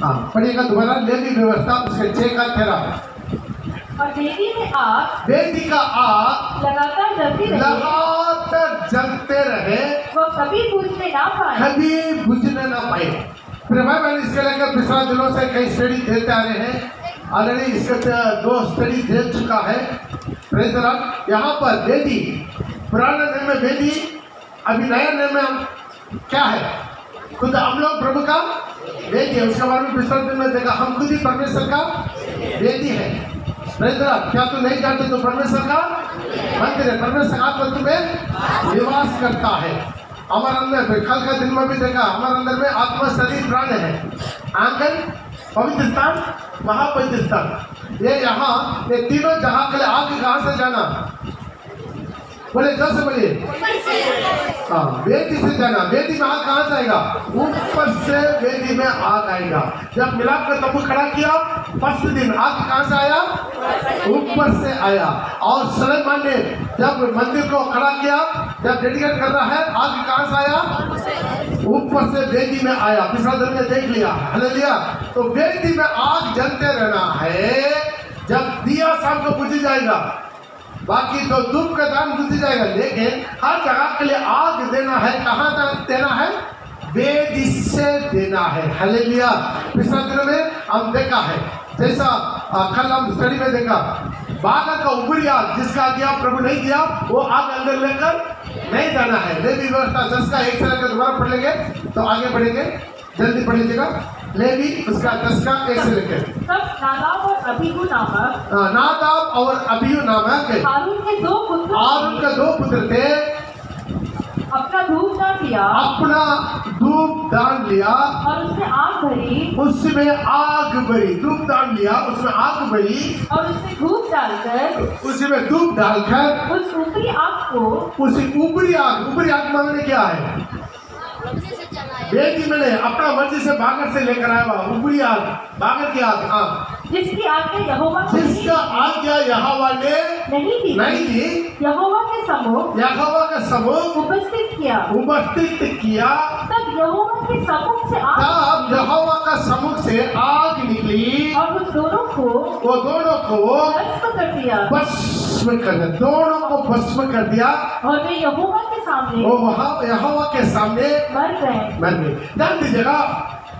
हाँ पढ़िएगा दोबारा। लेवी व्यवस्था उसके 6 का 13। और वेदी में आग, वेदी का आग लगातार जलते रहे, वो कभी बुझने ना पाए। कभी बुझने ना पाए। फिर भाई इसके लेकर पिछले दिनों से कई स्टडी देते आ रहे हैं। ऑलरेडी इसके 2 स्टडी दे चुका है। Praise the Lord. यहाँ पर वेदी, पुराने नियम में वेदी, अभी नया नियम में हम क्या है, खुद हम लोग प्रभु का वेदी है। उसके बारे में पिछले दिन में देखा, हम खुद ही परमेश्वर का वेदी है। Praise the Lord. क्या तू नहीं जानते तो परमेश्वर का मंदिर है, परमेश्वर आत्मा तुम्हें निवास करता है। हमारे अंदर कल का दिन में भी देखा, हमारे अंदर में आत्मा, शरीर, प्राण है। आंगन, पवित्र स्थान, महापवित्र स्थान। ये यहाँ ये तीनों जहाँ के लिए आगे कहाँ से जाना, बोले जोर से बोलिए। हाँ, वेदी से जाना। वेदी में आग कहाँ से आएगा, ऊपर से वेदी में आग आएगा। जब मिलाप का तंबू खड़ा किया फर्स्ट दिन, आग कहाँ से आया, ऊपर से आया। और सुलेमान ने जब मंदिर को खड़ा किया, जब डेडिकेट कर रहा है, आग कहाँ से आया, ऊपर से वेदी में आया। पिछला दिन में देख लिया, हालेलुया। तो वेदी में आग जलते रहना है। जब दिया शाम को बुझ जाएगा, बाकी तो धूप का दान बुझ जाएगा, लेकिन हर जगह के लिए आग देना है। कहाँ तक देना है, वेदी से देना है। हालेलुया। पिछले दिन में हम देखा है, जैसा कल हम स्टडी में देखा, बाग का ऊपरी आग जिसका दिया प्रभु नहीं दिया, वो आग अंदर लेकर नहीं जाना है। लेवी व्यवस्था 10 का 1 से लेकर दोबारा पढ़ लेंगे तो आगे बढ़ेंगे, जल्दी पढ़ लीजिएगा। लेवी उसका 10 का 1 से लेकर। तब नादाब और अबीहू नामक, नादाब और अबीहू नामक हारून के 2 पुत्र, हारून के 2 पुत्र थे, अपना धूप दान लिया, अपना धूप दान लिया और उसमें आग भरी, उसमें आग भरी। धूप दान लिया, उसमें आग भरी, और उसमें धूप डालकर, उसमें धूप डालकर उस ऊपरी आग को, उसी ऊपरी आग मांगने क्या है, वेदी में नहीं, अपना मर्जी से बागर से लेकर आया हुआ ऊपरी आग, बागर की आग। हाँ, जिसकी आज्ञा यहोवा जिसका आज्ञा यहोवा ने नहीं दी, यहोवा के सम्मुख उपस्थित किया। तब यहोवा के यहोवा का सम्मुख से आग निकली, और उस दोनों को भस्म कर दिया, दोनों को भस्म कर दिया। और वे यहोवा के सामने, वो वहाँ यहोवा के सामने मर गए। ध्यान दीजिएगा,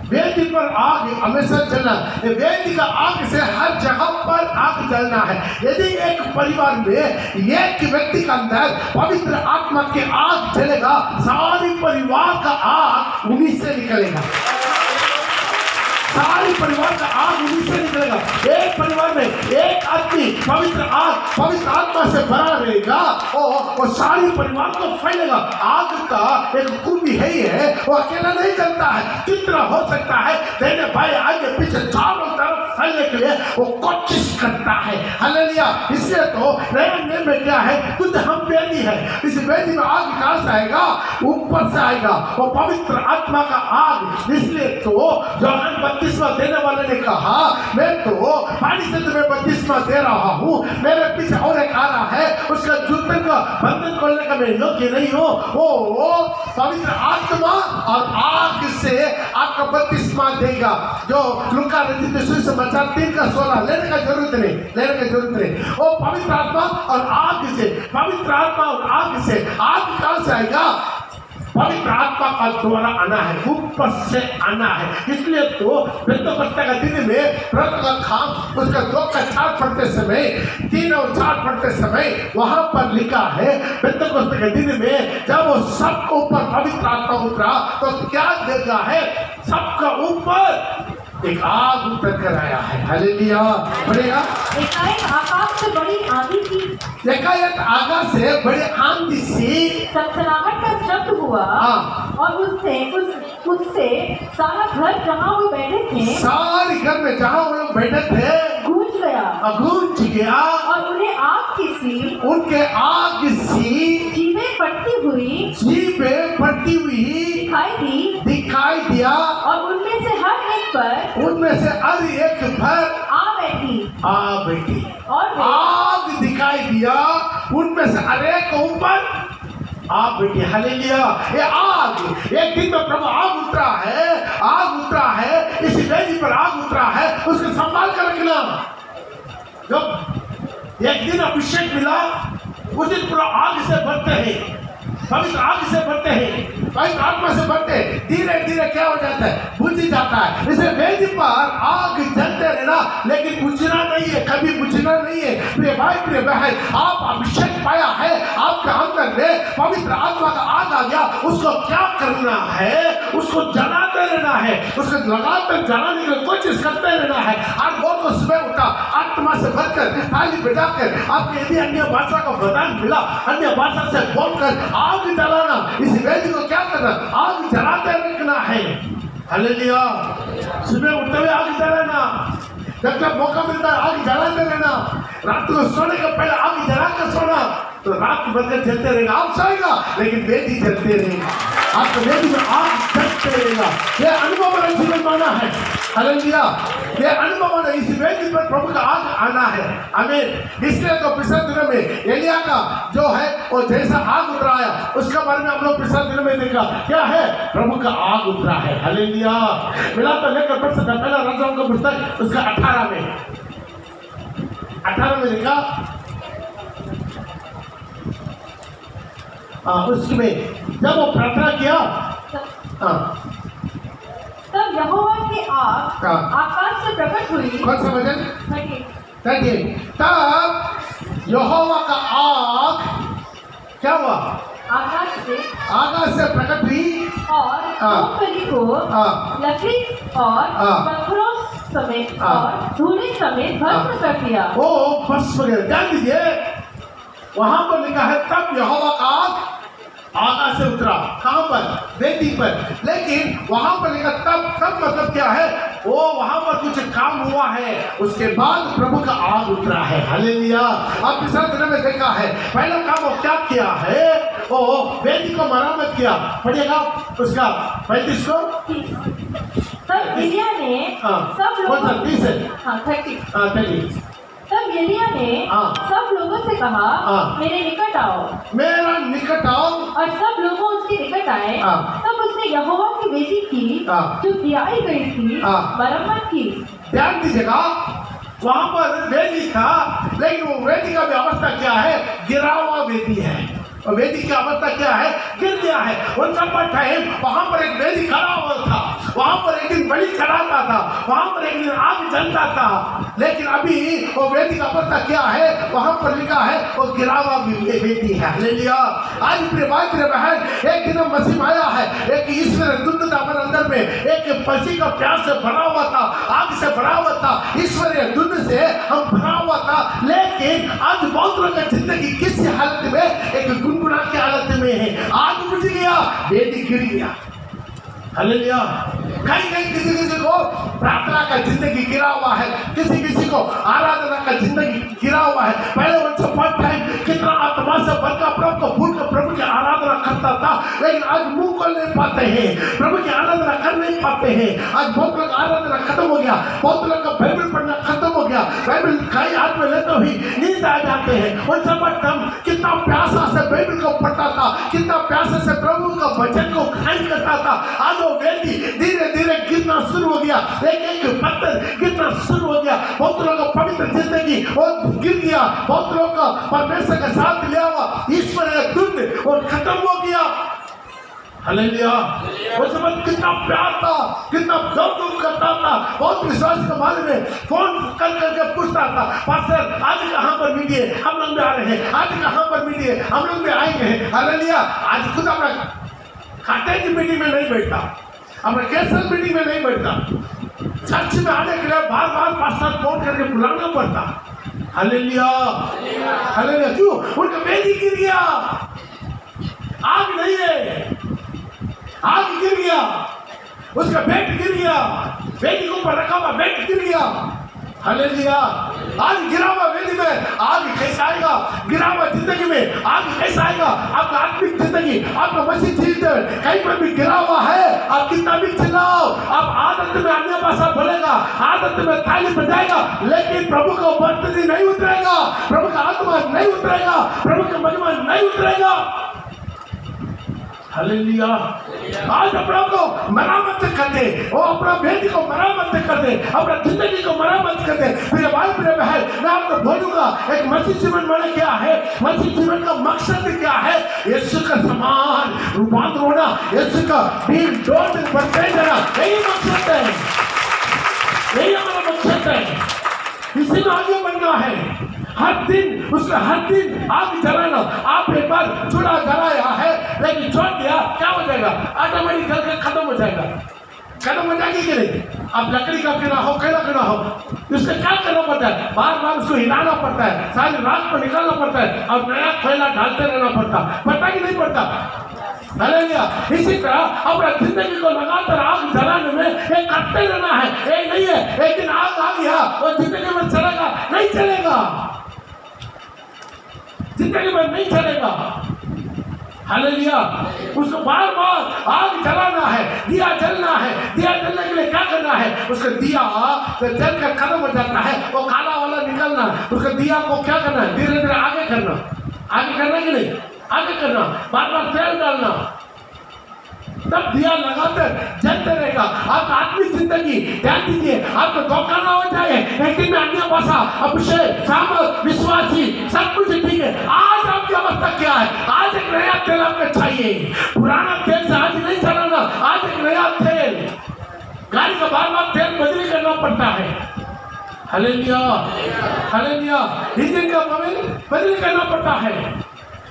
वेदी पर आग हमेशा जलना। वेदी का आग से हर जगह पर आग जलना है। यदि एक परिवार में एक व्यक्ति के अंदर पवित्र आत्मा के आग जलेगा, सारी परिवार का आग उन्हीं से निकलेगा। सारी परिवार का आग उन्हीं से निकलेगा। एक परिवार में एक आदमी पवित्र आत्मा से भरा रहेगा, वो सारी परिवार को फैलेगा। आग का एक खूबी है ही है, वो अकेला नहीं चलता है, कितना हो सकता है देने भाई आगे पीछे चारों तरफ फैलने के लिए वो कोशिश करता है। हालेलुया। इसलिए तो नया नियम में क्या है, खुद हम वेदी है। इस वेदी में आग कहाँ से आएगा, ऊपर से आएगा, वो पवित्र आत्मा का आग। इसलिए तो यूहन्ना बपतिस्मा देने वाले ने कहा, मैं तो पानी से तुम्हें बपतिस्मा दे रहा हूँ, मेरे पीछे और एक आ रहा है, उसका जूते का बंधन खोलने का मैं योग्य नहीं हूँ। वो पवित्र आत्मा और आग से आपका बपतिस्मा देगा। जो लूका रचित सुसमाचार 3 का 16 लेने का जरूरत नहीं। वो पवित्र आत्मा और आग से, पवित्र आत्मा और आग से। आग कहाँ से आएगा, पवित्र आत्मा का द्वारा आना है, ऊपर से आना है। इसलिए तो पेंतेकोस्ते का दिन में व्रत का खाम उसका 2 का 4 पढ़ते समय, 3 और 4 पढ़ते समय वहां पर लिखा है, पेंतेकोस्ते के दिन में जब वो सबके ऊपर पवित्र आत्मा उतरा तो क्या देखा है, सबका ऊपर एक आग उतर कर आया है। हालेलुया। बढ़ेगा। एकाएक आकाश से बड़ी आंधी थी, एकाएक आकाश से बड़ी आंधी सी सनसनाहट का शब्द हुआ, और उससे सारा घर जहाँ वो बैठे थे, सारे घर में जहाँ वो लोग बैठे थे गूंज गया, और उन्हें आग की सी, उनके आग सी जीभें पड़ती हुई दिखाई दिया, और उनमें से हर एक पर आ बैठी, और आग दिखाई दिया, उनमें से हर एक ऊपर आग बेटी, हालेलुया। ये आग, एक दिन में प्रभु आग उतरा है, इस वेदी पर आग उतरा है, उसको संभाल कर रखना। जब एक दिन अभिषेक मिला, उस दिन पूरा आग से भरते हैं, पवित्र आग से भरते हैं, पवित्र आत्मा से भरते हैं, धीरे धीरे क्या हो जाता है, बुझ जाता है। इसे वेदी पर आग जलते रहना, लेकिन बुझना नहीं है, कभी बुझना नहीं है। प्रिय भाई, प्रिय बहन, आप अभिषेक पाया है, आपके अंदर में पवित्र आत्मा का आग आ गया, उसको क्या करना है, उसको जलाते रहना है, उसको लगातार जलाने की कोशिश करते रहना है। आज बहुत को सुबह उठा, आत्मा से भरकर, ताली बजाकर, आपके यदि अन्य भाषा का वरदान मिला, अन्य भाषा से बोलकर आग जलाना, इस वेदी को क्या करना, आग जलाते रखना है। हालेलुया। सुबह उठते हुए आग जलाना, जब जब मौका मिलता है आग जलाते रहना, रात को सोने के पहले आग जला कर सोना, तो रात भर कर जलते रहेगा। आप सोएगा लेकिन वेदी जलते रहेगा, आपको वेदी में आग जलते रहेगा। ये अनुभव वाला जीवन माना है। हालेलुया। ये अनुभव वाला, इस वेदी पर प्रभु का आग आना है। आमीन। इसलिए तो पिछले दिनों में एलिया का जो है वो जैसा आग उतराया, उसके बारे में हम लोग पिछले दिनों में देखा, क्या है, प्रभु का आग उतरा है। हालेलुया। मिला तो लेकर पढ़ सकता, पहला राजाओं का पुस्तक उसका 18 में लिखा, उसमें जब वो प्रार्थना किया, तब यहोवा की आग आकाश से प्रकट हुई। कौन सा वचन? 38। तब यहोवा का आग क्या हुआ, आकाश से प्रकट हुई और मूंगफली को लकड़ी और पत्थरों समेत और धूली समेत भस्म कर दिया। वो भस्म कर, ध्यान दीजिए, वहां पर लिखा है तब यहोवा का आग आकाश से उतरा। कहां पर? वेदी पर। लेकिन वहां पर लिखा तब मतलब क्या है, वो वहां पर कुछ काम हुआ है, उसके बाद प्रभु का आग उतरा है। हालेलुया। आप पिछले दिनों में देखा है, पहला काम वो क्या किया है, वो वेदी को मरम्मत किया। पढ़िएगा उसका 35 को। तब एलिया ने सब लोगों 30 तब एलिया ने सब लोगों से कहा, मेरे निकट आओ, मेरा निकट आओ, और सब लोगों उसके निकट आए। तब उसने यहोवा की वेदी की जो गिराई गई थी मरम्मत की। ध्यान दीजिएगा, वहां पर वेदी था, लेकिन वो वेदी का भी अवस्था क्या है, गिरा हुआ वेदी है। और वेदी की अवस्था क्या है, गिर गया है। उन सब पर टाइम वहां पर एक वेदी खड़ा हुआ था, वहां पर एक दिन बलि चढ़ाता था, वहां पर एक दिन आग जलता था, लेकिन अभी वो वेदी का अवस्था क्या है, वहां पर लिखा है वो गिरा हुआ वेदी है। हालेलुया। आज प्रिय भाई प्रिय बहन, एक दिन मसीह आया है, एक ईश्वर दुर्द था हमारे अंदर में, एक पसी का प्यार से भरा हुआ था, आग से भरा हुआ था, ईश्वरीय दुर्द से हम भरा हुआ था। लेकिन आज बहुत लोगों की जिंदगी किस हालत में, एक गुनगुना की हालत में है। आग बुझ गया, वेदी गिर गया। हालेलुया। कहीं किसी को प्रार्थना का जिंदगी गिरा हुआ है, किसी को आराधना का जिंदगी गिरा हुआ है। पहले वो बहुत टाइम कितना आत्मा से भरकर प्रभु को भूल कर प्रभु की आराधना करता था, लेकिन आज मुंह खोल नहीं पाते हैं, प्रभु की आराधना कर नहीं पाते हैं। आज बहुत लोग आराधना खत्म हो गया, बहुत लोग का बाइबल पढ़ना खत्म हो गया, बाइबल कई हाथ में लेते हुए नींद आ जाते हैं। उन सब कितना प्यासा से बाइबल को पढ़ता था, कितना प्यासा से प्रभु का वचन को खान करता था, आज वो वेदी धीरे धीरे गिरना शुरू हो गया, एक पत्थर गिरना शुरू हो गया। बहुत लोगों का पवित्र जिंदगी वो गिर गया, बहुत लोगों का परमेश्वर के साथ लिया हुआ ईश्वर दुर्द और खत्म हो गया। हालेलुया। वो समय कितना प्यार था, कितना दर्द करता था, बहुत विश्वास के बारे में फोन कर करके पूछता था, पास्टर आज कहाँ पर मिलिए, हम लोग भी आ रहे हैं, आज कहाँ पर मिलिए, हम लोग भी आएंगे हैं। हालेलुया। आज खुद अपना खाते की मीटिंग में नहीं बैठता, अपना कैंसर मीटिंग में नहीं बैठता, चर्च में आने के लिए बार बार पास्टर फोन करके बुलाना पड़ता। हालेलुया। हालेलुया। क्यों? उनका वेदी गिर गया, आग नहीं है, आग गिर गया, उसका बेट गिर गया, वेदी के ऊपर रखा हुआ बेट गिर गया। हालेलुया। आज गिरा हुआ वेदी में आग कैसे आएगा, गिरा हुआ जिंदगी में आग कैसे आएगा। आपका आत्मिक जिंदगी, आपका मसीह जीवन कहीं पर भी गिरा हुआ है, आप कितना भी चिल्लाओ, आप आदत में अन्य भाषा बोलेगा, आदत में थाली बजाएगा, लेकिन प्रभु का उपस्थिति नहीं उतरेगा, प्रभु का आत्मा नहीं उतरेगा, प्रभु का महिमा नहीं उतरेगा। हालेलुया। आज अपना को मरामत कर दे, वो अपना बेटी को मरामत कर दे, अपना जिंदगी को मरामत कर दे। मेरे भाई मेरे बहन, मैं आपको बोलूंगा एक मसीह जीवन माने क्या है, मसीह जीवन का मकसद क्या है? यीशु का समान रूपांतर होना, यीशु का दिल डोर में बढ़ते जाना, यही मकसद है, यही हमारा मकसद है। इसी में आगे बढ़ना है। हर दिन उसका हर दिन आग जलाना। आप एक बार चूल्हा जलाया है लेकिन छोड़ दिया, क्या हो जाएगा? ऑटोमेटिक जल के खत्म हो जाएगा। खत्म हो जाएगी कि नहीं? अब लकड़ी का गिरा हो, कैला गिरा हो, उसका क्या करना पड़ता है? बार बार उसको हिलाना पड़ता है, सारी रात को निकालना पड़ता है और नया कोयला डालते रहना पड़ता कि नहीं पड़ता? हालेलुया। इसी तरह अपना जिंदगी को लगातार आग जलाने में एक करते रहना है। ये नहीं है एक दिन आग आ गया और जिंदगी में चलेगा, नहीं चलेगा, जिंदगी में नहीं चलेगा। हालेलुया। उसको बार बार आग जलाना है, दिया जलना है। दिया जलने के लिए क्या करना है? उसका दिया जल कर खत्म हो जाता है, वो काला वाला निकलना, उसका दिया को क्या करना है? धीरे धीरे आगे करना, आगे करना कि नहीं? आगे करना, बार बार तेल डालना, तब दिया लगाकर जलते रहेगा। आपका आत्मिक जिंदगी ध्यान दीजिए, आपको धोखा ना हो जाए। एक दिन में अन्य भाषा, अभिषेक, सामर्थ, विश्वासी सब कुछ ठीक है। आज आपकी अवस्था क्या है? आज एक नया तेल आपको चाहिए। पुराना तेल से आज नहीं चलाना, आज एक नया तेल। गाड़ी का बार बार तेल बदली करना पड़ता है। Hallelujah, hallelujah. इंजन का बदली करना पड़ता है।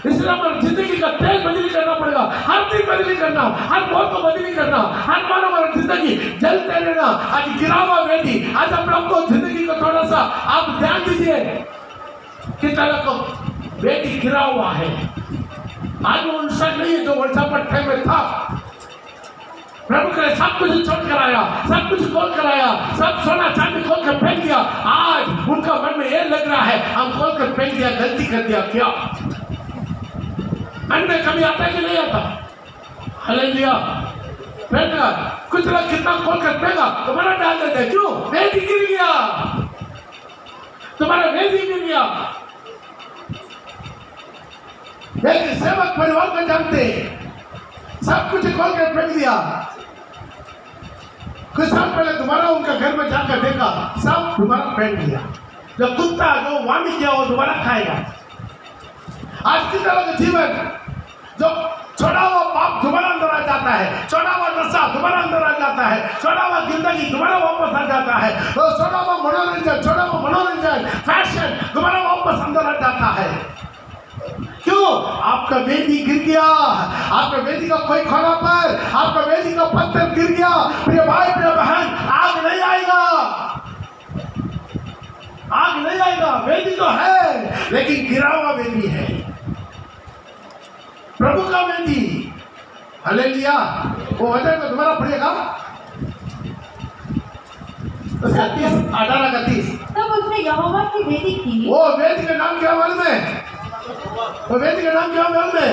इसलिए हमारी जिंदगी का तेल बदली करना पड़ेगा। हर दिन बदली करना, हर मौत को बदली करना, हर बार हमारी जिंदगी जलते रहना। आज गिरा हुआ बेटी, आज अपने आपको जिंदगी को थोड़ा सा आप ध्यान दीजिए कि तरह को बेटी गिरा हुआ है। आज वो इंसान नहीं है जो वर्षा पट्टे में था। प्रभु करे सब कुछ छोड़ कर आया, सब कुछ खोल कर आया, सब सोना चांदी खोल कर फेंक दिया। आज उनका मन में ये लग रहा है हम खोल कर फेंक दिया, गलती कर दिया। क्या मन में कभी आता है कि नहीं आता? हालेलुया। बेटा कुछ लोग कितना खोल कर फेंका, तुम्हारा डाल देते। क्यों? वेदी गिर गया, तुम्हारा वेदी गिर गया। एक सेवक परिवार को जानते, सब कुछ खोल कर फेंक दिया। कुछ साल पहले दोबारा उनका घर में जाकर देखा, सब दोबारा फेंक दिया। जो कुत्ता जो वामी किया वो दोबारा खाएगा। आज की तरह का जीवन, जो छोड़ा हुआ पाप दोबारा अंदर आ जाता है, छोड़ा हुआ नशा दोबारा अंदर आ जाता है, छोड़ा हुआ जिंदगी दोबारा वापस आ जाता है, छोड़ा हुआ मनोरंजन, फैशन दोबारा वापस अंदर आ जाता है। क्यों? आपका वेदी गिर गया, आपका वेदी का कोई खाना पर, आपका वेदी का पत्थर गिर गया। प्रिय भाई प्रिय बहन, आग नहीं आएगा, आग नहीं आएगा। वेदी तो है लेकिन गिरा हुआ वेदी है, प्रभु का वेदी। हालेलुया। वो वचन को दोबारा पढ़िएगा, 18:30। तब उसने यहोवा की वेदी की। वो वेदी का नाम क्या मालूम है? वो वेदी का नाम क्या मालूम है?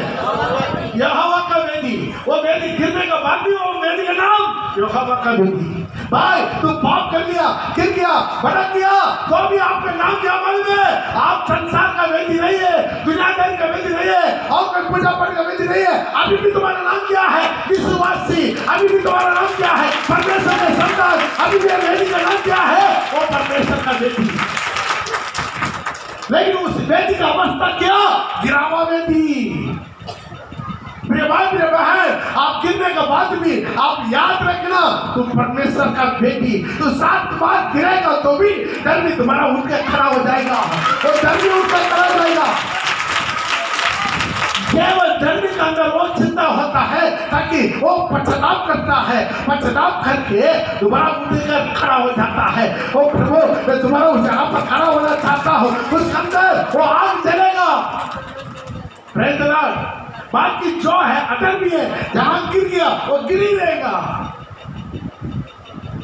यहोवा का वेदी। वो वेदी गिरने का बाद भी वो वेदी का नाम यहोवा का वेदी। भाई तू पाप कर लिया, गिर गया, भटक गया, तो भी आपका नाम क्या मालूम है? आप संसार का वेदी नहीं है, दुनियादारी का वेदी नहीं है, और कोई पूजा पाठ का वेदी नहीं है। अभी भी तुम्हारा नाम क्या है? विश्वासी। अभी भी तुम्हारा नाम क्या है? परमेश्वर के संतान। अभी भी वेदी का नाम क्या है? वो परमेश्वर का वेदी। लेकिन उस वेदी का अवस्था क्या? गिरावा वेदी। प्रिय भाई प्रिय बहन, आप गिरने के बाद भी आप याद रखना तुम परमेश्वर का बेटी। तो 7 बार गिरेगा तो भी धर्मी तुम्हारा उठ के खड़ा हो जाएगा, वो धर्मी उठ कर खड़ा हो जाएगा। केवल धर्मी के अंदर वो चिंता होता है ताकि वो पश्चाताप करता है, पश्चाताप करके दोबारा उठकर खड़ा हो जाता है। वो प्रभु मैं दोबारा उस जगह पर खड़ा होना चाहता हूँ, उसके अंदर वो आग जलेगा। Praise the Lord. बाकी जो है अगर भी है, जहां गिर गया वो गिर ही रहेगा।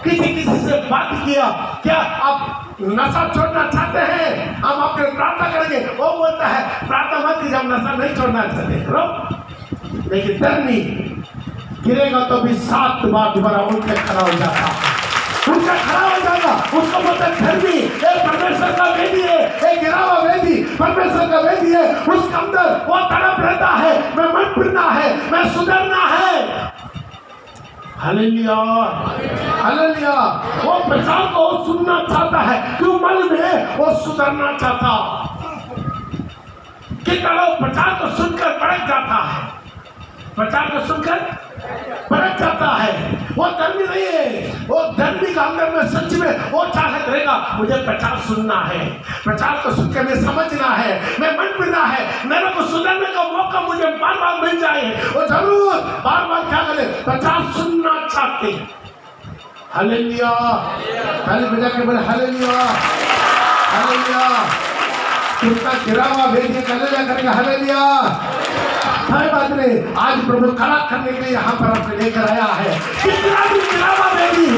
किसी से बात किया, क्या आप नशा छोड़ना चाहते हैं? हम आपके प्रार्थना करेंगे। वो बोलता है प्रार्थना मत कीजिए, हम नशा नहीं छोड़ना चाहते। लेकिन धर्मी गिरेगा तो भी 7 बार दोबारा उठ के खड़ा हो जाता है, उठ के खड़ा हो जाता जाएगा उसको बोलते धर्मी। एक परमेश्वर का वेदी है, एक गिरा हुआ वेदी परमेश्वर का वेदी है, उसके अंदर वो तड़प रहता है, मैं मन फिरना है, मैं सुधरना है। Hallelujah, hallelujah. वो प्रचार को सुनना चाहता है, क्यों मन में वो सुधरना चाहता। कितना लोग प्रचार को सुनकर भड़क जाता है, प्रचार को सुनकर भड़क जाता है। वो धर्मी नहीं है, वो धर्मी का अंदर में सच में वो चाहत रहेगा, मुझे प्रचार सुनना है, प्रचार को सुनकर मैं समझना है, मैं मन मिलना है, मेरे को सुधरने का मौका मुझे बार बार मिल जाए। वो जरूर बार बार क्या करे, प्रचार सुनना चाहते। हालेलुया, ताली बजा के बोले हालेलुया, हालेलुया। कितना गिरा हुआ भेजिए हालेलुया करेगा, हालेलुया। कोई बात नहीं, आज प्रभु खड़ा करने के लिए यहाँ पर आपने लेकर आया है। कितना भी गिरावा बेदी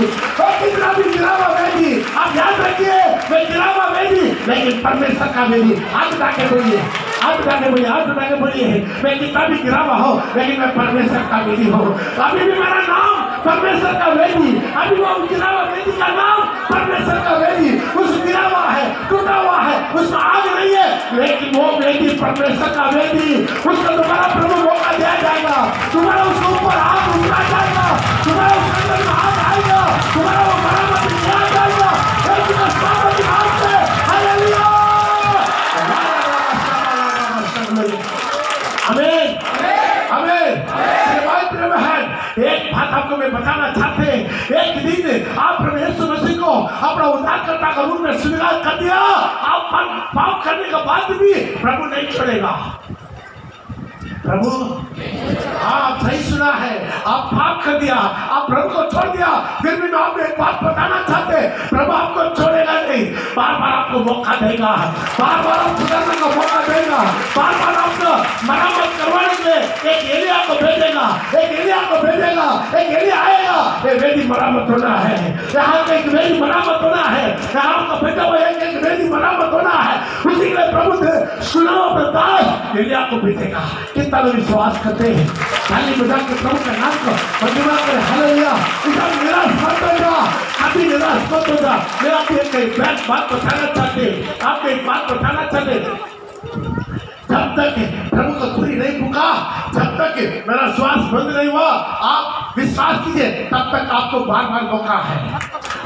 और कितना भी गिरावा बेदी, आप याद रखिए मैं गिरावा बेदी लेकिन परमेश्वर का बेदी। आज उठाके बोलिए, आज उठाके बोलिए, आज उठाके बोलिए, मैं कितना भी गिरावा हो लेकिन मैं परमेश्वर का बेदी हूँ। अभी भी मेरा नाम परमेश्वर का बेदी, अभी वो गिरावा बेदी का नाम परमेश्वर का बेदी। उस गिरावा है, टूटा हुआ है, उसमें आग नहीं है, लेकिन वो बेदी परमेश्वर का बेदी। उसका दोबारा प्रभु मौका दिया जाएगा, तुम्हारा उसके ऊपर हाथ उठा जाएगा, तुम्हारा उसके अंदर में हाथ आएगा, तुम्हारा वो मरामत किया जाएगा। आमीन, आमीन। एक बात आपको मैं बताना चाहते हैं, एक दिन आप प्रभु यीशु मसीह को अपना उद्धारकर्ता का रूप में स्वीकार कर दिया, आप पाप करने के बाद भी प्रभु नहीं छोड़ेगा। प्रभु आप सही सुना है, आप पाप कर दिया, आप प्रभु को छोड़ दिया, फिर भी मैं आपको एक बात बताना चाहते, प्रभु आपको छोड़ेगा नहीं, बार बार आपको मौका देगा, बार बार आपको सुधारने का मौका देगा, बार बार आपको मरम्मत करवाने के लिए एक एलिया को भेजेगा, एक एलिया को भेजेगा, एक एलिया आएगा। ये वेदी मरम्मत होना है, यहाँ पे एक वेदी मरम्मत होना है, यहाँ आपका बेटा हुआ एक वेदी मरम्मत होना है। उसी के लिए प्रभु ने सुनाओ प्रताप एलिया को भेजेगा। कितना लोग विश्वास करते हैं? ताली बजा के प्रभु का नाम को महिमा करें, हालेलुया। इधर निराश मत हो जा, कभी निराश मत हो जा। मैं आपको एक बात बताना चाहते, आपको एक बात बताना चाहते, जब तक प्रभु को पूरी नहीं पुका, जब तक मेरा श्वास बंद नहीं हुआ, आप विश्वास कीजिए, तब तक आपको बार बार मौका है,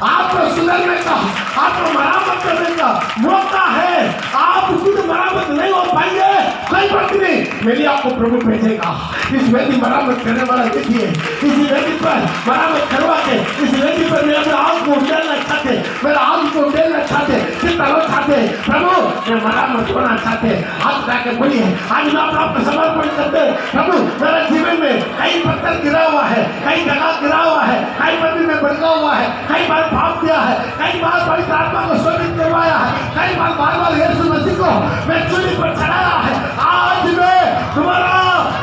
आपको सुधरने का, आपको मरम्मत करने का मौका है। आप खुद मरम्मत नहीं हो पाएंगे, कोई बात नहीं, मेरी आपको प्रभु भेजेगा। इस वेदी मरम्मत करने वाला देखिए, इसी वेदी पर मरम्मत करवा के, इस वेदी पर मेरा आग को उड़ेलना चाहते, मेरा आग को उड़ेलना चाहते, कितना लोग चाहते प्रभु मैं मरम्मत होना चाहते, हाथ उठा के बोलिए। आज मैं आपको समर्पण करते, प्रभु मेरा जीवन में कई पत्थर गिरा हुआ है, कई जगह गिरा हुआ है, कई मंदिर में भड़का हुआ है, कई बार पाप किया है, कई बार पवित्र आत्मा को शोभित करवाया है, कई बार बार बार यीशु मसीह को मैं चूल्हे पर चढ़ाया है। आज मैं तुम्हारा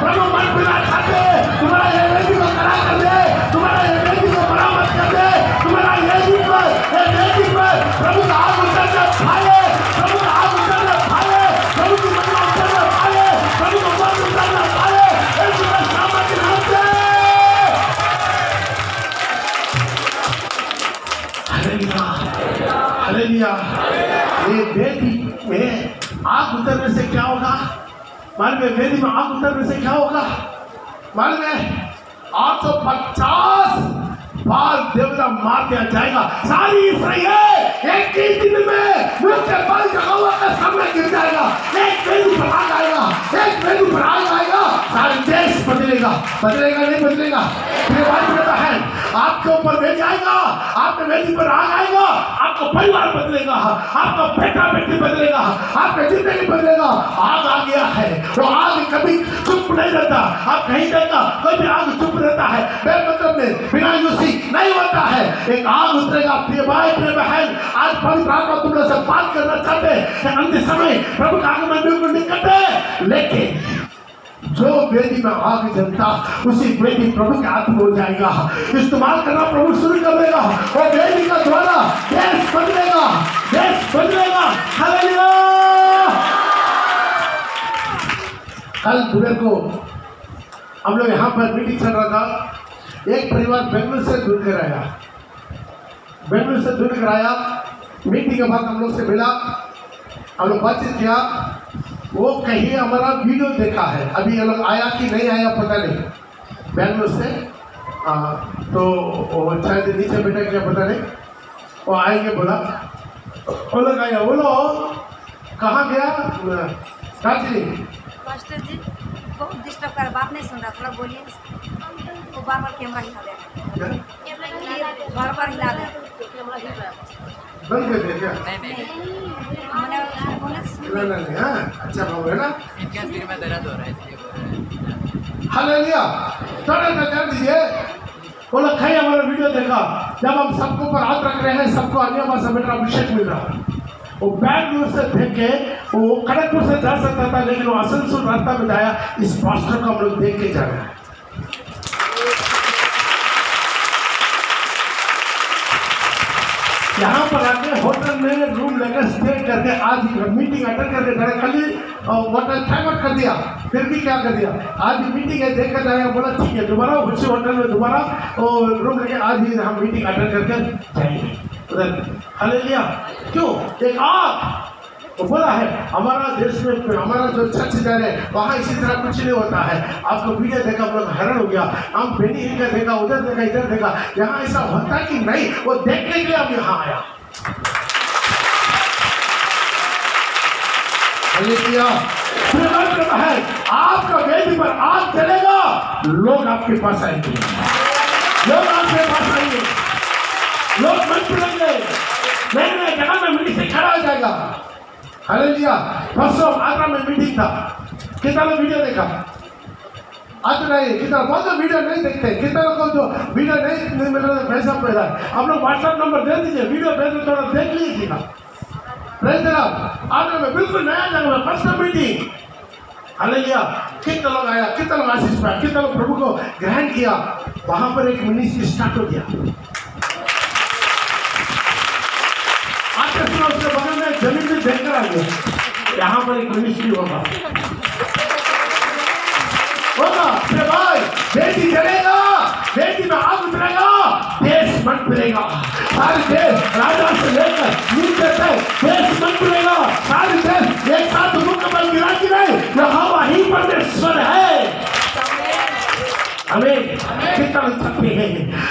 प्रभु मन बिना चाहते, तुम्हारा ये वेदी को खड़ा कर दे, तुम्हारा ये वेदी को मरम्मत कर दे, तुम्हारा ये वेदी पर प्रभु का आग उतरना खाए, प्रभु का आग उतरना खाए, प्रभु की महिमा उतरना खाए, प्रभु को बंद उतरना खाए, यीशु के नाम के नाम से। Hallelujah, hallelujah. ये वेदी में आग उतरने से क्या होगा? मालूम है? वेदी में आग उतरने से क्या होगा मालूम है? 850 बार देवता मार दिया जाएगा। सारी इस्राएल एक ही दिन में मुझसे बल यहोवा के सामने गिर जाएगा। एक वेदी पर आग आएगा, एक वेदी पर आग आएगा, सारे देश बदलेगा, बदलेगा नहीं बदलेगा? ये बात कहता है, आपके ऊपर वेदी आएगा, आपके वेदी पर आग आएगा, आपका परिवार बदलेगा, आपका बेटा बेटी बदलेगा, आपका जिंदगी बदलेगा। आग आ गया है, वो आग कभी चुप नहीं रहता। आप कहीं देखा कोई भी आग चुप रहता है, मतलब में बिना यूसी नहीं होता है। एक आग उतरेगा। प्रिय भाई प्रिय बहन, आज पवित्र आत्मा तुम लोग से बात करना चाहते हैं। अंतिम समय प्रभु का आगमन बिल्कुल निकट है, लेकिन जो वेदी में आग जलता उसी वेदी प्रभु के हाथ में हो जाएगा। इस्तेमाल करना प्रभु शुरू कर देगा और वेदी का द्वारा देश बदलेगा, देश बदलेगा। हालेलुया। कल सुबह को हम लोग यहाँ पर मीटिंग चल रहा था। एक परिवार बेंगलुरु से जुड़ कर आया, बेंगलुरु से दूर कराया। मीटिंग के बाद हम लोग से मिला, हम लोग बातचीत किया। वो कहीं हमारा वीडियो देखा है, अभी ये लोग आया कि नहीं आया पता नहीं बेंगलुरु से। तो वो शायद नीचे बैठा क्या पता नहीं, वो आएंगे बोला। वो लोग आया, वो लोग कहाँ गया दार्जिलिंग। मास्टर जी बहुत डिस्टर्ब कर, बात नहीं सुन रहा, थोड़ा बोलिए। वो बार बार कैमरा हिला दे, बार बार हिला दे। बंद कर दे क्या? नहीं हाँ, अच्छा बाबू है ना। इनका सिर में दर्द हो रहा है इसलिए बोल रहे हैं। हालेलुया, थोड़ा सा ध्यान दीजिए। वो लोग खाई हमारा वीडियो देखा, जब हम सबको ऊपर हाथ रख रहे हैं, सबको अन्य भाषा में अभिषेक मिल रहा है। वो बैंगलोर से देख के वो खड़गपुर से जा सकता था, लेकिन वो आसनसोल रास्ता में जाया। इस पास्टर को हम लोग देख के जा रहे हैं। यहाँ पर आके होटल में रूम लेकर स्टे करके आज मीटिंग अटेंड करके जा रहे। खाली होटल टाइम आउट कर दिया, फिर भी क्या कर दिया, आज मीटिंग है देख कर जाएगा। बोला ठीक है, दोबारा उसी होटल में दोबारा रूम लेके आज ही हम मीटिंग अटेंड करके जाएंगे उधर। हालेलुया, क्यों? एक आग तो बोला है हमारा देश में, हमारा जो चर्च जा रहे हैं वहाँ इसी तरह कुछ नहीं होता है। आपको वीडियो देखा, हम लोग हैरान हो गया। हम बेनी हिल का देखा, उधर देखा, इधर देखा, यहाँ ऐसा होता कि नहीं, वो देखने के लिए अब यहाँ आया। है आपका वेदी पर आग चलेगा, लोग आपके पास आएंगे, लोग आपके पास आएंगे, लोग मन पड़ेंगे, नए नए जगह में मिट्टी से खड़ा हो जाएगा। हालेलुया। परसों आगरा में मीटिंग था, कितना लोग वीडियो देखा? आज नहीं, कितना बहुत लोग वीडियो नहीं देखते, कितना लोगों को जो वीडियो नहीं मिल रहा पैसा पैदा है। आप लोग व्हाट्सएप नंबर दे दीजिए, वीडियो भेज दो, थोड़ा देख लीजिएगा। Praise the Lord. आगरा में बिल्कुल नया जगह में फर्स्ट मीटिंग। हालेलुया। कितना लोग आया, कितना लोग आशीष पाया, कितना लोग प्रभु को ग्रहण किया। वहां पर एक मिनिस्ट्री स्टार्ट हो गया। उसके बगल में जमीन में देखकर आ गया, यहाँ पर एक मिनिस्ट्री होगा। भाई बेटी जलेगा, बेटी में आग उतरेगा, देश मन फिरेगा। सारे देश राजा से लेकर नीचे तक देश मन फिरेगा। सारे देश एक साथ मुकम्मल गिरा कि नहीं, यहाँ वही परमेश्वर है। हमें कितना सकते हैं,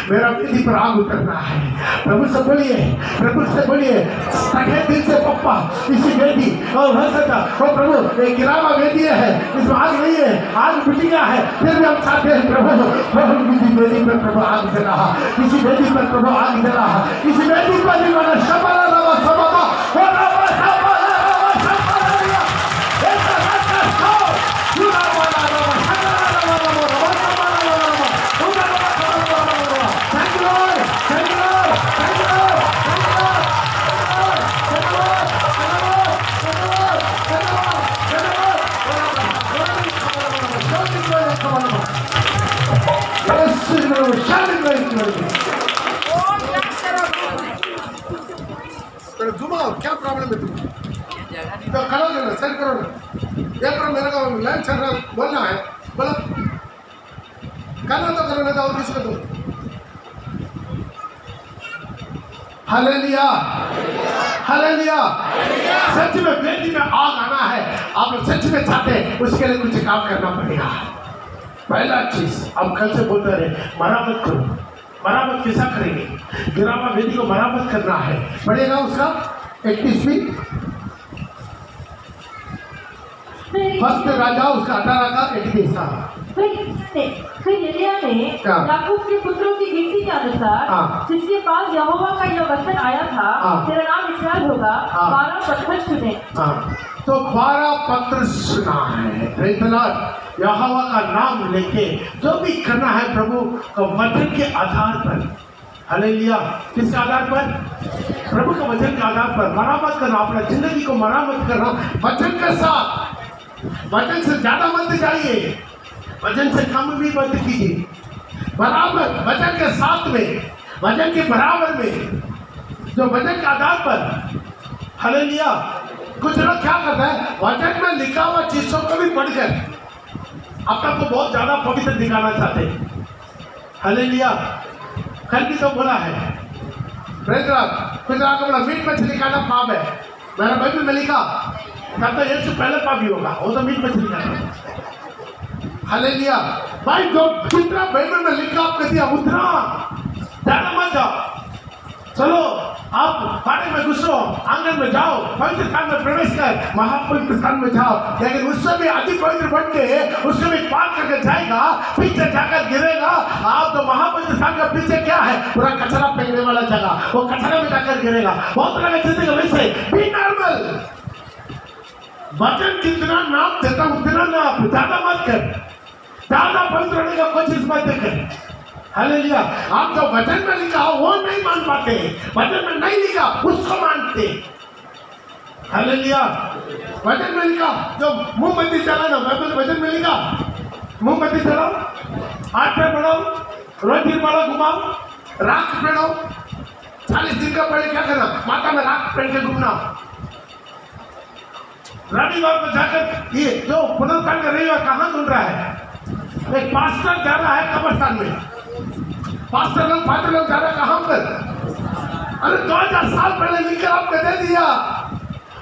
मेरा विधि पर आग उतरना है। प्रभु से बोलिए, प्रभु से बोलिए, सके दिल से पप्पा इसी वेदी और हो सकता ओ प्रभु एक गिरावा वेदी है, इसमें आग नहीं है, आग बिटिया है, फिर भी हम चाहते हैं प्रभु किसी वेदी पर प्रभु आग जला, किसी वेदी पर प्रभु आग जला, किसी वेदी पर भी मैंने शबा रवा सबा घुमाओ, क्या प्रॉब्लम है तुम? तो खड़ा हो ना, सेट करो ना। ये पर मेरे को लाइन चल रहा, बोलना है, बोलो, करना तो करो, नहीं तो और किसको दो। Hallelujah, hallelujah. सच में वेदी में आग आना है, आप लोग सच में चाहते हैं, उसके लिए कुछ काम करना पड़ेगा। पहला चीज हम कल से बोलते रहे, मरामत करो। मरामत कैसा करेंगे? गिरावा वेदी को मरामत करना है, पड़ेगा उसका 21वीं फर्स्ट राजा उसका 18 का 21। फिर यिर्मयाह ने याकूब के पुत्रों की गिनती के अनुसार जिसके पास यहोवा का यह वचन आया था, तेरा नाम इस्राएल होगा, 12 पत्थर चुने। तो 12 पत्र सुना है। Praise the Lord. यहोवा का नाम लेके जो भी करना है प्रभु का वचन के आधार पर। हालेलुया। किसके आधार पर? प्रभु के वचन के आधार पर मरामत करना, अपना जिंदगी को मरामत करना वचन के साथ। वचन से ज्यादा मत जाइए, वचन से कम भी मत कीजिए, बराबर वचन के साथ में, वचन के बराबर में, जो वचन के आधार पर। हालेलुया। कुछ लोग क्या करते हैं, वचन में लिखा हुआ चीजों को भी पढ़कर अपने को बहुत ज्यादा पवित्र दिखाना चाहते हैं। हालेलुया। कल भी तो बोला है, प्रेज लॉर्ड। कुछ आगे बोला मीट मछली खाना पाप है, मेरा बाइबल में लिखा तब तो यीशु पहले पापी होगा, वो तो मीट मछली खाना। हालेलुया भाई, जो जितना बाइबल में लिखा आपने दिया उतना ज्यादा मत जाओ। चलो आप बाड़े में घुसो, आंगन में जाओ, पवित्र स्थान में प्रवेश कर, महापवित्र स्थान में जाओ, लेकिन उससे भी अधिक पवित्र बन के उससे भी पार करके जाएगा, पीछे जाकर गिरेगा। आप तो महापवित्र स्थान का पीछे क्या है, पूरा कचरा फेंकने वाला जगह, वो कचरा में जाकर गिरेगा। बहुत तरह के जिंदगी वैसे बी नॉर्मल, वचन जितना नाम देता उतना नाम, ज्यादा मत कर, ज्यादा पवित्र होने का कोशिश मत कर। हालेलुया। आप जो वचन में लिखा वो नहीं मान पाते, वचन में नहीं लिखा उसको मानते। हालेलुया। वचन में लिखा जो मोमबत्ती जलाना, वचन में लिखा मोमबत्ती जलाओ, आठ पे बढ़ाओ, रोज दिन वाला घुमाओ, राख पहनो, 40 दिन का पहले क्या करना, माता में राख पहन के घूमना। रविवार को जाकर ये जो पुनरुत्थान का रविवार कहाँ ढूंढ रहा है, एक पास्टर जा रहा है कब्रिस्तान में, पास्टर लोग फादर लोग जा रहे कहाँ पर, अरे 2000 साल पहले लिखकर आपको दे दिया।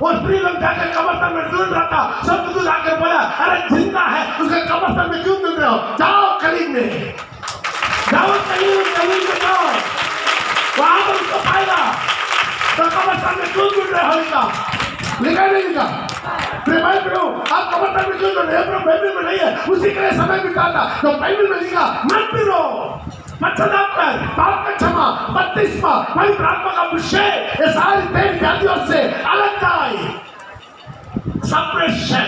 वो स्त्री लोग जाकर कब्रिस्तान में ढूंढ रहा था, सब कुछ आकर बोला अरे जिंदा है, उसके कब्रिस्तान में क्यों ढूंढ रहे हो, जाओ कलीन में, जाओ कलीन में जाओ, वहां पर उसको पाएगा। तो कब्रिस्तान में क्यों ढूंढ रहे हो, लिखा नहीं लिखा, आप कब्रिस्तान में क्यों ढूंढ रहे हो, बाइबल में नहीं है, उसी के लिए समय बिताता। तो बाइबल में लिखा मत पिरो, पश्चाताप कर, पाप का क्षमा, बपतिस्मा, पवित्र आत्मा का अभिषेक, ये सारी तेरी जातियों से अलग जाए। सेपरेशन,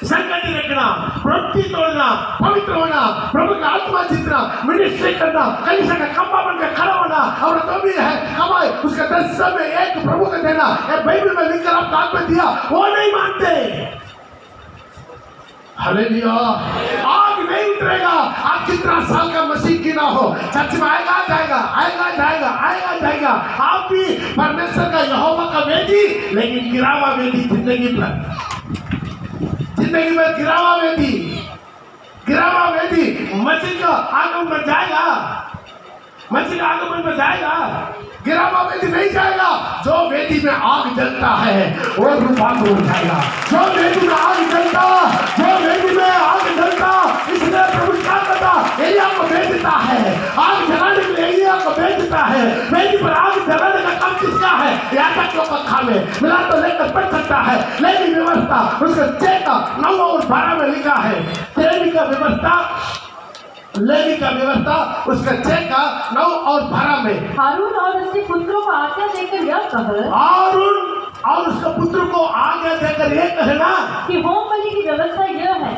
संगति रखना, प्रवृत्ति तोड़ना, पवित्र होना, प्रभु का आत्मा जीतना, मिनिस्ट्री करना, कलीसिया का खंभा बनकर खड़ा होना, और जो भी है कमाए उसका 10 में 1 प्रभु को देना। ये बाइबल में लिखकर आपको हाथ में दिया, वो नहीं मानते। हालेलुया। आग नहीं उतरेगा, आप कितना साल का मसीह की ना हो, चर्च में आएगा जाएगा, आएगा जाएगा, आएगा जाएगा। आप भी परमेश्वर का यहोवा का वेदी, लेकिन गिरावा वेदी जिंदगी पर, जिंदगी में गिरावा वेदी, गिरावा वेदी। मसीह का आगमन में जाएगा, मसीह का आगमन में जाएगा, गिरावा वेदी नहीं जाएगा। जो वेदी में आग जलता है वो रूपांतर हो जाएगा। जो वेदी में आग जलता, जो वेदी में आग जलता, इसलिए प्रभु क्या करता, एलिया को भेजता है, आग जलाने के लिए एलिया को भेजता है। वेदी पर आग जलाने का काम किसका है, याजकों का काम है। मिला तो लेकर पढ़ सकता है, लेकिन व्यवस्था उसके 6 9 और 12 में लिखा है। लेवी का व्यवस्था, लेवी का व्यवस्था उसके 6 9 और 12 में। हारून और उसके पुत्रों को आज्ञा देकर यह कह, हारून और उसके पुत्र को आज्ञा देकर यह कहना कि होम बलि की व्यवस्था यह है,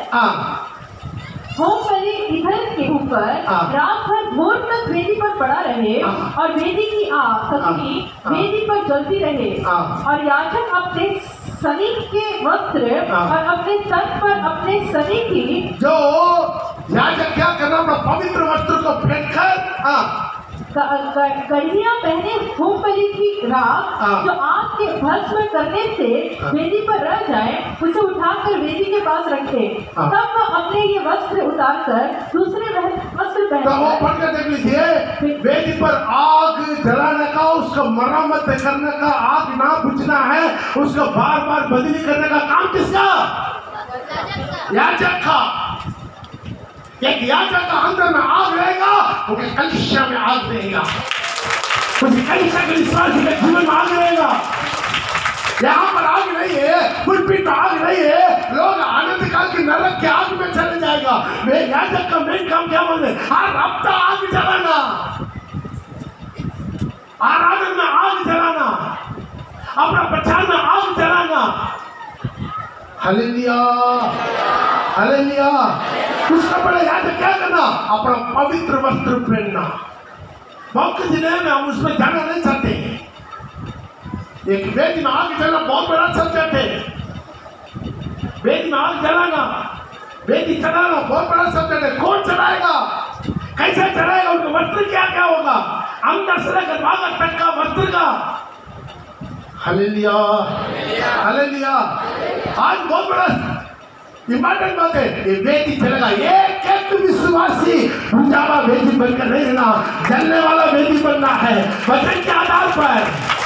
होम बलि इधर के ऊपर रात भर भोर तक वेदी पर पड़ा रहे, और वेदी की आग सतही वेदी पर जलती रहे, और याजक अपने सनी के वस्त्र और अपने तन पर अपने सनी की, जो याजक क्या करना, अपना पवित्र वस्त्र को फेंककर कड़ियां पहने होम बलि की राख जो आग के भस्म करने से वेदी पर रह जाए, उसे उठाकर वेदी के पास रखे। तब वह अपने ये वस्त्र उतारकर दूसरे वस्त्र पहने। तो वो पढ़ कर देख लीजिए, वेदी पर आग जलाने का, उसका मरम्मत करने का, आग ना बुझना है, उसको बार बार बदली करने का काम किसका, याजक का। एक याजक का अंदर में आग रहेगा, उनके कलीसिया में आग रहेगा, उसके कलीसिया के विश्वासी के जीवन में आग रहेगा। यहाँ पर आग नहीं है, पुलपिट में आग नहीं है, लोग आनंद काल की नरक के आग में चले जाएगा। वे याजक का मेन काम क्या बोले, हर हफ्ता आग जलाना, आराधन में आग जलाना, अपना प्रचार में आग जलाना। Hallelujah, hallelujah. उसका बड़ा याद क्या करना, अपना पवित्र वस्त्र पहनना। बहुत जिले में हम उसमें जाना नहीं चाहते। एक वेदी में आग जलाना बहुत बड़ा सब्जेक्ट है। वेदी में आग जलाना, वेदी चलाना बहुत बड़ा सब्जेक्ट है। कौन चलाएगा, कैसे चलाएगा, उनका वस्त्र क्या क्या होगा, अंदर से लेकर बाहर तक का वस्त्र का। Hallelujah, hallelujah. आज बहुत बड़ा इंपॉर्टेंट बात है, ये वेदी चलेगा, एक विश्वासी बुझावा वेदी बनकर नहीं रहना, जलने वाला वेदी बनना है वचन के आधार पर।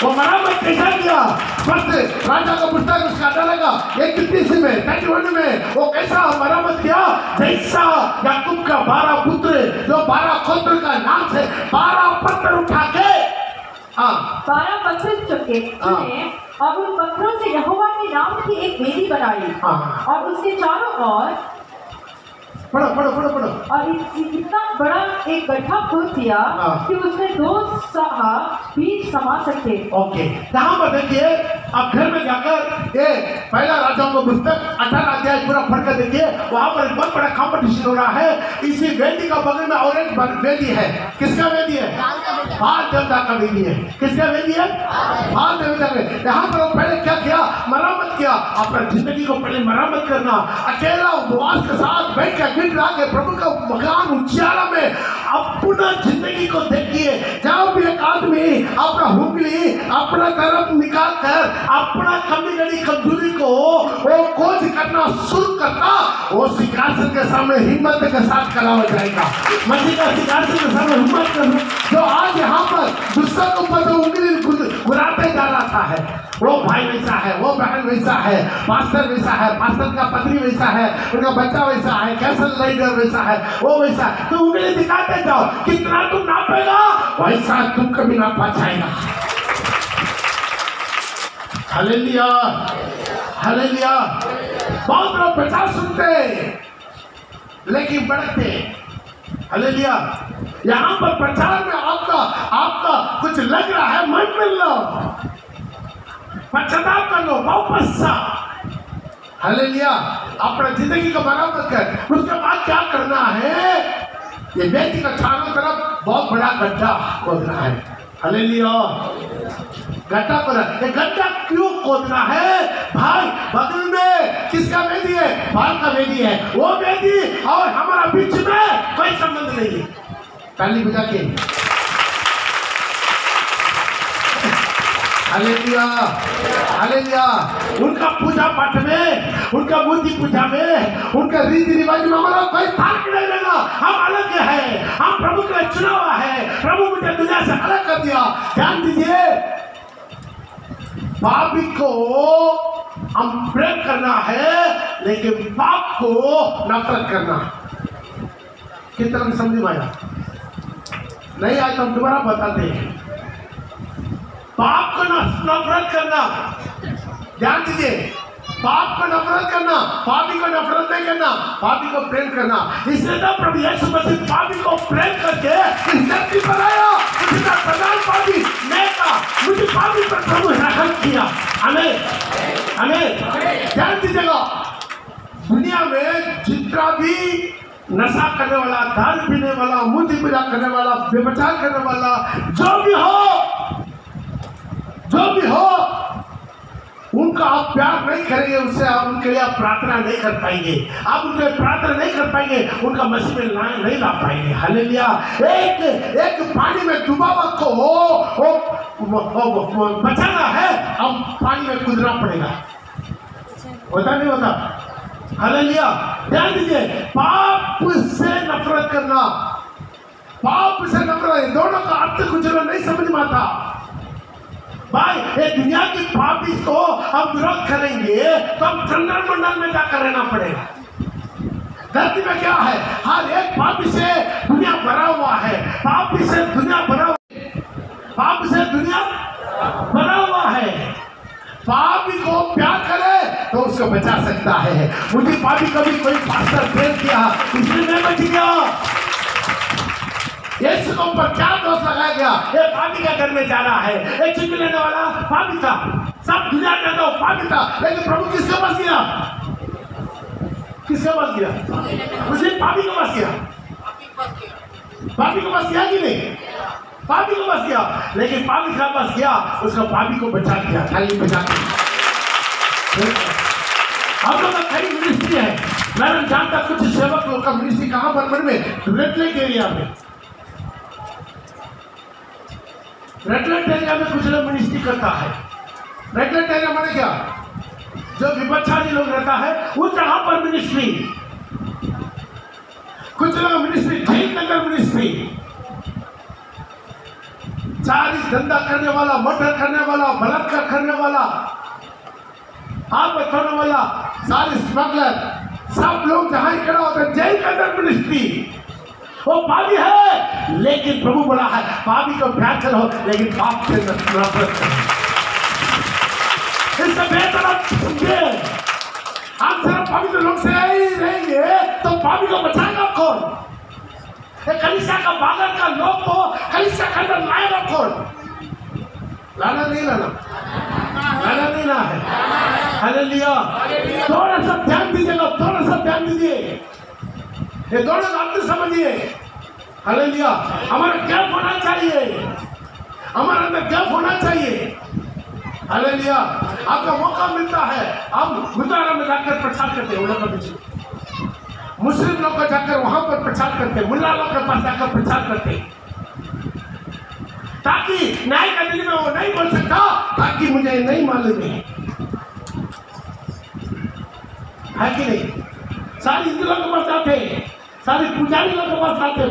वो मरामत कैसा किया? फर्स्ट राजा का पुस्तक उसका डालेगा 31 में 31 में वो कैसा मरामत किया? जैसा याकूब का 12 पुत्र, जो 12 गोत्र का नाम से 12 पत्थर उठा के 12 पत्थर चुके और उन पत्थरों से यहोवा के नाम की एक वेदी बनाई और उसके चारों ओर पढ़ो। और इतना बड़ा एक गड्ढा खोद दिया कि उसमें 2 बीज समा सकते। ओके, यहाँ पर देखिए, आप घर में जाकर ये पहला राजाओं का पुस्तक 18 अध्याय पूरा पढ़कर देखिए, वहाँ पर एक बहुत बड़ा कंपटीशन हो रहा है। इसी वेदी का बगल में और एक वेदी है। किसका वेदी है? बाल देवता का वेदी है। किसका वेदी है? बाल देवता का। यहाँ पर पहले क्या किया? मरम्मत किया। अपना जिंदगी को पहले मरम्मत करना, अकेला उपवास के साथ बैठ कर के प्रभु का मकान उजियारा में अपना जिंदगी को देखिए। जब भी एक आदमी अपना हुगली अपना तरफ निकाल कर अपना कमजोरी को वो खोज करना शुरू करता, वो सिंहासन के सामने हिम्मत के साथ खड़ा हो जाएगा। मसीह का सिंहासन के सामने हिम्मत करना, जो आज यहाँ पर दूसरा के ऊपर जो उंगली घुराते जा रहा है, वो भाई वैसा है, वो बहन वैसा है, पास्टर वैसा है, पास्टर का पत्नी वैसा है, उनका बच्चा वैसा है, कैसल लीडर वैसा है, वो वैसा है, तो उंगली दिखाते जाओ। कितना तुम नापेगा वैसा तुम कभी ना पा जाएगा। Hallelujah, hallelujah. बहुत लोग प्रचार सुनते लेकिन बढ़ते। हालेलुया। यहाँ पर प्रचार में आपका कुछ लग रहा है, मन मिल लो, पश्चाताप कर लो, वापस हालेलुया। अपना जिंदगी को बराबर कर। उसके बाद क्या करना है? ये वेदी का चारों तरफ बहुत बड़ा गड्ढा खोदना है। हालेलुया। गड्ढा खोदना। ये गड्ढा क्यों खोदना है? भाई बगल में किसका वेदी है? बाल का वेदी है। वो वेदी और हमारा बीच में कोई संबंध नहीं है। ताली बजा के हालेलुया, हालेलुया। उनका पूजा पाठ में, उनका मूर्ति पूजा में, उनका रीति रिवाज में हमारा कोई फर्क नहीं लगा। हम अलग है, हम प्रभु के चुना हुआ है। प्रभु मुझे दुनिया से अलग कर दिया। ध्यान दीजिए, पापी को हम प्रेम करना है लेकिन पाप को नफरत करना। कितना समझ में आया? नहीं आया तो हम दोबारा बताते हैं। पाप को नफरत करना, ध्यान दीजिए, पाप को नफरत करना, पापी को नफरत नहीं करना, पापी को प्रेम करना। इसलिए तो प्रभु यीशु मसीह पापी को प्रेम करके इस धरती पर आया। उसका प्रधान पापी नेता मुझे पापी पर प्रभु रहम किया। हमें ध्यान दीजिएगा, दुनिया में जितना भी नशा करने वाला, दारू पीने वाला, मूर्ति पूजा करने वाला, व्यभिचार करने वाला, जो भी हो, उनका आप प्यार नहीं करेंगे, उससे आप उनके लिए आप प्रार्थना नहीं कर पाएंगे। आप उनके प्रार्थना नहीं कर पाएंगे, उनका मसीह में नहीं ला पाएंगे। हालेलुया। एक पानी में डूबा हुआ को बचाना है, अब पानी में कूदना पड़ेगा। होता नहीं होता? हालेलुया। ध्यान दीजिए, पाप से नफरत करना, पाप से नफरत, दोनों का अर्थ कुछ नहीं समझ में आता। भाई ये दुनिया की पापी को हम विरोध करेंगे तो हम चंद्रमंडल में जाकर रहना पड़ेगा। धरती में क्या है? हर एक पापी से दुनिया भरा हुआ है। पापी से दुनिया भरा हुआ है। पापी को प्यार करे तो उसको बचा सकता है। मुझे पापी कभी कोई पास्टर प्रेम किया इसलिए मैं बच गया। यीशु के ऊपर क्या दोष लगाया गया? ये पापी का घर में जा रहा है, एक छुट्टी लेने वाला पापी था, सब दुनिया में तो पापी था, लेकिन प्रभु किसके पास गया? किसके पास गया? मुझे पापी के पास गया। पापी के पास गया कि नहीं? पापी के पास गया, लेकिन पापी के पास गया, उसका पापी को बचा दिया। खाली बचा दिया। हम लोग का कई मिनिस्ट्री है। मैं जानता कुछ सेवक लोग का मिनिस्ट्री कहाँ पर में रेड लेक एरिया में, रेड लाइट एरिया में कुछ लोग मिनिस्ट्री करता है। रेड लाइट एरिया माने क्या? जो विपक्षारी लोग रहता है उस जगह पर मिनिस्ट्री, कुछ लोग मिनिस्ट्री जेल के अंदर मिनिस्ट्री, सारी धंधा करने वाला, मर्डर करने वाला, बलात्कार करने वाला, हाथ बचाने वाला, सारे स्मगलर, सब लोग जहां खड़ा होते हैं जेल के अंदर मिनिस्ट्री। वो पापी है लेकिन प्रभु बोला है पापी को प्यार करो लेकिन पाप से नफरत करो। इससे बेहतर आप समझे, हम सिर्फ पवित्र लोग से ही रहेंगे तो पापी को बचाएगा कौन? कलीसिया का बागर का लोग को कलीसिया के अंदर लाएगा कौन? लाना नहीं लाना, लाना नहीं ना है। हालेलुया। थोड़ा सा ध्यान दीजिएगा, थोड़ा सा ध्यान दीजिए, ये दोनों बातें समझिए। हालेलुया। हमारा गैप होना चाहिए, हमारे अंदर गैप होना चाहिए। हालेलुया। आपका मौका मिलता है, हम गुरुद्वारा में जाकर प्रचार करते हैं, उन लोगों के पीछे मुस्लिम लोग को जाकर वहां पर प्रचार करते, मुल्ला लोग के पास जाकर प्रचार करते, ताकि न्याय का दिन में वो नहीं बोल सकता ताकि मुझे नहीं मालूम है कि नहीं। सारी हिंदू लोग के पास जाते, सारे पुजारी लोग के पास जाते,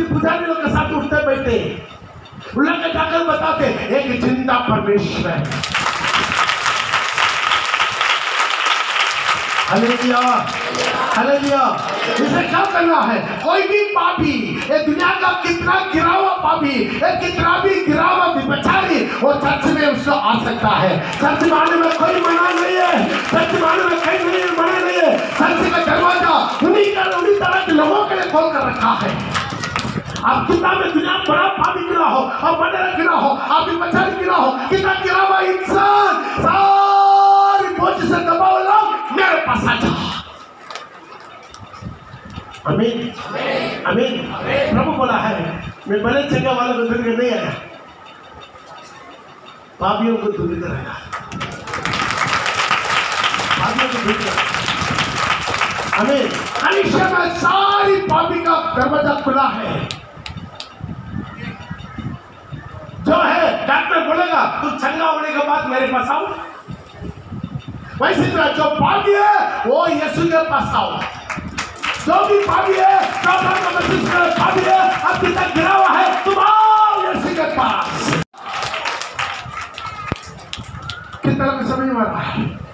पुजारी लोग के साथ उठते बैठते, उन लोग के जाकर बताते एक जिंदा परमेश्वर है। Hallelujah, hallelujah. इसे क्या करना है? कोई भी पापी, ये दुनिया का कितना गिरा हुआ पापी, कितना भी गिरा हुआ विपचारी, वो चर्च में उसको आ सकता है। चर्च में आने में कोई मना नहीं है, चर्च में आने में कोई नहीं मना नहीं है। चर्च का दरवाजा उन्हीं तरह के लोगों के लिए खोल कर रखा है। आप कितना में दुनिया बड़ा पापी गिरा हो और बड़ा गिरा हो, आप विपचारी गिरा हो, कितना गिरा हुआ इंसान सारी बोझ से दबा लो, मेरे पास आ जाओ। आमीन, आमीन। प्रभु बोला है मैं बड़े जगह वालों को दूर नहीं आया, पापियों को दूर कराया, पापियों को दूर कराया। आमीन। कलीसिया में सारी पापी का दरवाजा खुला है। जो है डॉक्टर बोलेगा तुम चंगा होने के बाद मेरे पास आओ, वैसे तरह जो पापी है वो यीशु के पास आओ। जो भी पापी है, पापी है, अभी तक गिरा हुआ है, तुम आओ यीशु के पास। कितना समझ में आ रहा है?